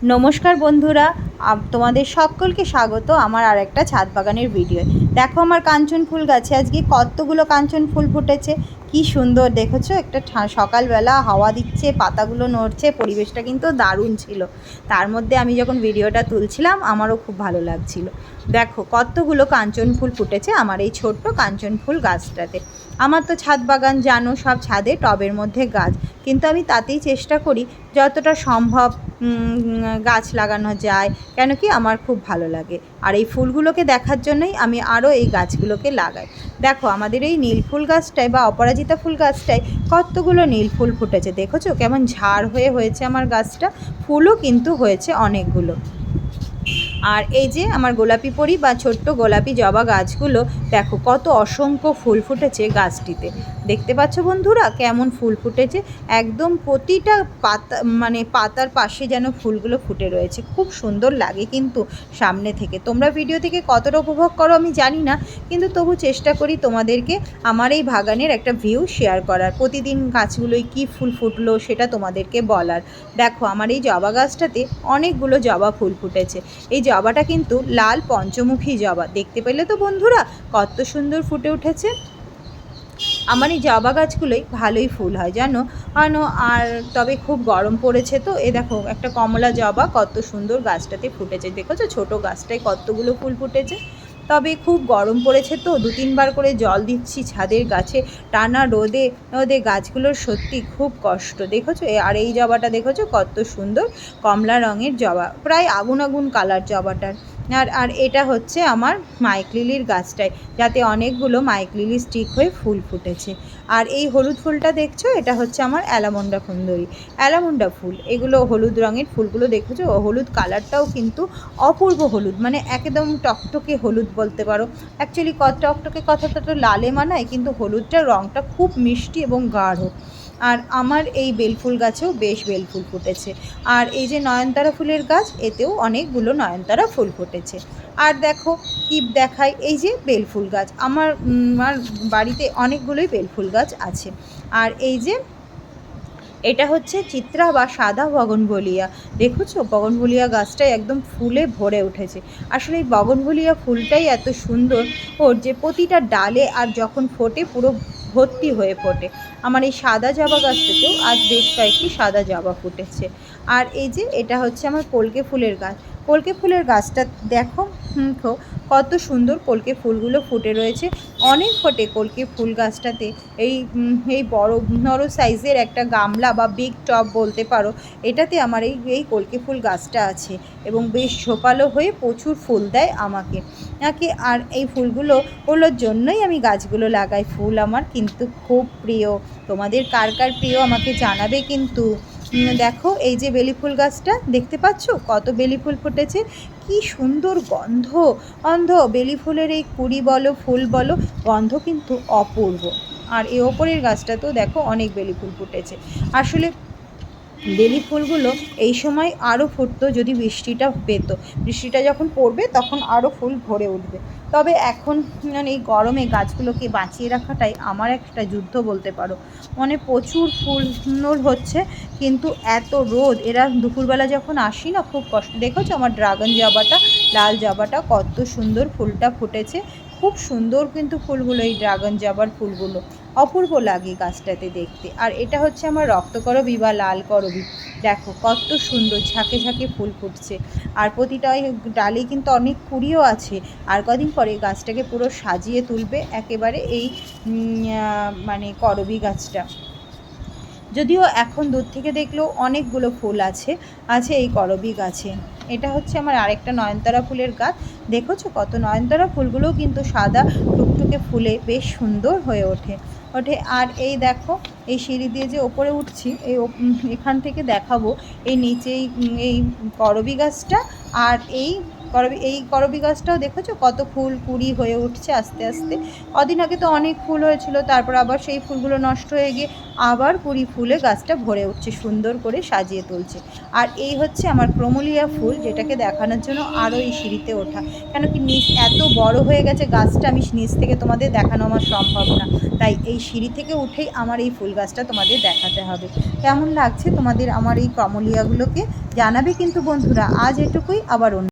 নমস্কার বন্ধুরা, তোমাদের সকলকে স্বাগত আমার আর একটা ছাদ বাগানের ভিডিও। দেখো আমার কাঞ্চন ফুল গাছে আজকে কতগুলো কাঞ্চন ফুল ফুটেছে, কি সুন্দর দেখেছো। একটা সকালবেলা হাওয়া দিচ্ছে, পাতাগুলো নড়ছে, পরিবেশটা কিন্তু দারুণ ছিল। তার মধ্যে আমি যখন ভিডিওটা তুলছিলাম আমারও খুব ভালো লাগছিল। দেখো কতগুলো কাঞ্চন ফুল ফুটেছে আমার এই ছোট্ট কাঞ্চন ফুল গাছটাতে। আমার তো ছাদ বাগান জানো, সব ছাদে টবের মধ্যে গাছ, কিন্তু আমি তাতেই চেষ্টা করি যতটা সম্ভব গাছ লাগানো যায়, কেন কি আমার খুব ভালো লাগে। আর এই ফুলগুলোকে দেখার জন্যই আমি আরও এই গাছগুলোকে লাগাই। দেখো আমাদের এই নীল ফুল গাছটায় বা অপরাজিতা ফুল গাছটায় কতগুলো নীল ফুল ফুটেছে, দেখেছো কেমন ঝাড় হয়েছে আমার গাছটা। ফুলও কিন্তু হয়েছে অনেকগুলো। আর এই যে আমার গোলাপি পরি বা ছোট্ট গোলাপি জবা গাছগুলো, দেখো কত অসংখ্য ফুল ফুটেছে গাছটিতে। দেখতে পাচ্ছ বন্ধুরা কেমন ফুল ফুটেছে, একদম প্রতিটা পাতা পাতার পাশে যেন ফুলগুলো ফুটে রয়েছে। খুব সুন্দর লাগে কিন্তু সামনে থেকে। তোমরা ভিডিও থেকে কতটা উপভোগ করো আমি জানি না, কিন্তু তবু চেষ্টা করি তোমাদেরকে আমার এই বাগানের একটা ভিউ শেয়ার করার, প্রতিদিন গাছগুলোয় কী ফুল ফুটলো সেটা তোমাদেরকে বলার। দেখো আমার এই জবা গাছটাতে অনেকগুলো জবা ফুল ফুটেছে। এই জবাটা কিন্তু লাল পঞ্চমুখী জবা, দেখতে পেলে তো বন্ধুরা কত সুন্দর ফুটে উঠেছে। আমার এই জবা গাছগুলোই ভালোই ফুল হয় জানো। আর তবে খুব গরম পড়েছে তো এ দেখো একটা কমলা জবা কত সুন্দর গাছটাতে ফুটেছে, দেখেছো ছোট গাছটায় কতগুলো ফুল ফুটেছে। তবে খুব গরম পড়েছে তো 2-3 বার করে জল দিচ্ছি ছাদের গাছে, টানা রোদে রোদে গাছগুলোর সত্যি খুব কষ্ট, দেখেছো। আর এই জবাটা দেখেছো কত সুন্দর কমলা রঙের জবা, প্রায় আগুন আগুন কালার জবাটার। আর এটা হচ্ছে আমার মাইক লিলির গাছটায়, যাতে অনেকগুলো মাইক লিলি স্টিক হয়ে ফুল ফুটেছে। আর এই হলুদ ফুলটা দেখছো, এটা হচ্ছে আমার অ্যালামন্ডা সুন্দরী, অ্যালামন্ডা ফুল। এগুলো হলুদ রঙের ফুলগুলো দেখেছো, হলুদ কালারটাও কিন্তু অপূর্ব হলুদ, একদম টকটকে হলুদ বলতে পারো। অ্যাকচুয়ালি টকটকে কথাটা তো লালে মানায়, কিন্তু হলুদটার রঙটা খুব মিষ্টি এবং গাঢ়। আর আমার এই বেলফুল গাছেও বেশ বেলফুল ফুটেছে। আর এই যে নয়নতারা ফুলের গাছ, এতেও অনেকগুলো নয়নতারা ফুল ফুটেছে। আর দেখো কি দেখায়, এই যে বেলফুল গাছ আমার বাড়িতে অনেকগুলোই বেলফুল গাছ আছে। আর এই যে এটা হচ্ছে চিত্রা বা সাদা বগনভলিয়া, দেখেছো বগনভলিয়া গাছটাই একদম ফুলে ভরে উঠেছে। আসলে এই বগনভলিয়া ফুলটাই এত সুন্দর ওর, যে প্রতিটা ডালে আর যখন ফোটে পুরো ভর্তি হয়ে ফোটে। আমার এই সাদা জবা গাছটাতেও আজ বেশ কয়েকটি সাদা জবা ফুটেছে। আর এই যে এটা হচ্ছে আমার কলকে ফুলের গাছ, কলকে ফুলের গাছটা দেখো কত সুন্দর কলকে ফুলগুলো ফুটে রয়েছে। অনেক ফোটে কলকে ফুল গাছটাতে। এই বড় সাইজের একটা গামলা বা বিগ টব বলতে পারো, এটাতে আমার এই কলকে ফুল গাছটা আছে, এবং বেশ ঝোপালো হয়ে প্রচুর ফুল দেয় আমাকে। আর এই ফুলগুলোর জন্যই আমি গাছগুলো লাগাই। ফুল আমার কিন্তু খুব প্রিয়। তোমাদের কার কার প্রিয় আমাকে জানাবে কিন্তু। দেখো এই যে বেলি ফুল গাছটা দেখতে পাচ্ছ কত বেলি ফুল ফুটেছে, কি সুন্দর গন্ধ বেলি ফুলের এই কুড়ি বলো ফুল বলো, গন্ধ কিন্তু অপূর্ব। আর এই ওপরের গাছটাতেও দেখো অনেক বেলি ফুল ফুটেছে। আসলে বেলি ফুলগুলো এই সময় আরও ফুটতো যদি বৃষ্টিটা পেতো, বৃষ্টিটা যখন পড়বে তখন আরও ফুল ভরে উঠবে। তবে এখন এই গরমে গাছগুলোকে বাঁচিয়ে রাখাটাই আমার একটা যুদ্ধ বলতে পারো। প্রচুর ফুল হচ্ছে, কিন্তু এত রোদ, এরা দুপুরবেলা যখন আসি না খুব কষ্ট। দেখেছো আমার ড্রাগন জবাটা, লাল জবাটা কত সুন্দর ফুলটা ফুটেছে, খুব সুন্দর কিন্তু ফুলগুলো, এই ড্রাগন জবার ফুলগুলো অপূর্ব লাগে গাছটাতে দেখতে। আর এটা হচ্ছে আমার রক্তকরবী বা লাল করবী, দেখো কত সুন্দর ঝাঁকে ঝাঁকে ফুল ফুটছে। আর প্রতিটা ডালে কিন্তু অনেক কুড়িও আছে। আর কদিন পরে গাছটাকে পুরো সাজিয়ে তুলবে একেবারে এই করবী গাছটা। যদিও এখন দূর থেকে দেখলেও অনেকগুলো ফুল আছে এই করবী গাছে। এটা হচ্ছে আমার আরেকটা নয়নতারা ফুলের গাছ, দেখেছো কত নয়নতারা ফুলগুলোও কিন্তু সাদা টুকটুকে ফুলে বেশ সুন্দর হয়ে ওঠে। আর এই দেখো এই সিঁড়ি দিয়ে যে ওপরে উঠছি, এখান থেকে দেখাবো এই নিচেই এই করবী গাছটা আর এই এই করবী গাছটাও দেখেছো কত ফুল কুড়ি হয়ে উঠছে আস্তে আস্তে। কদিন আগে তো অনেক ফুল হয়েছিল, তারপর আবার সেই ফুলগুলো নষ্ট হয়ে গিয়ে আবার কুড়ি ফুলে গাছটা ভরে উঠছে, সুন্দর করে সাজিয়ে তুলছে। আর এই হচ্ছে আমার ক্রোমোলিয়া ফুল, যেটাকে দেখানোর জন্য আরও এই সিঁড়িতে ওঠা। কেন কি নিচ এত বড় হয়ে গেছে গাছটা, আমি নিচ থেকে তোমাদের দেখানো আমার সম্ভব না, তাই এই সিঁড়ি থেকে উঠেই আমার এই ফুল গাছটা তোমাদের দেখাতে হবে। কেমন লাগছে তোমাদের আমার এই ক্রোমোলিয়াগুলোকে জানাবে কিন্তু বন্ধুরা। আজ এটুকুই, আবার অন্য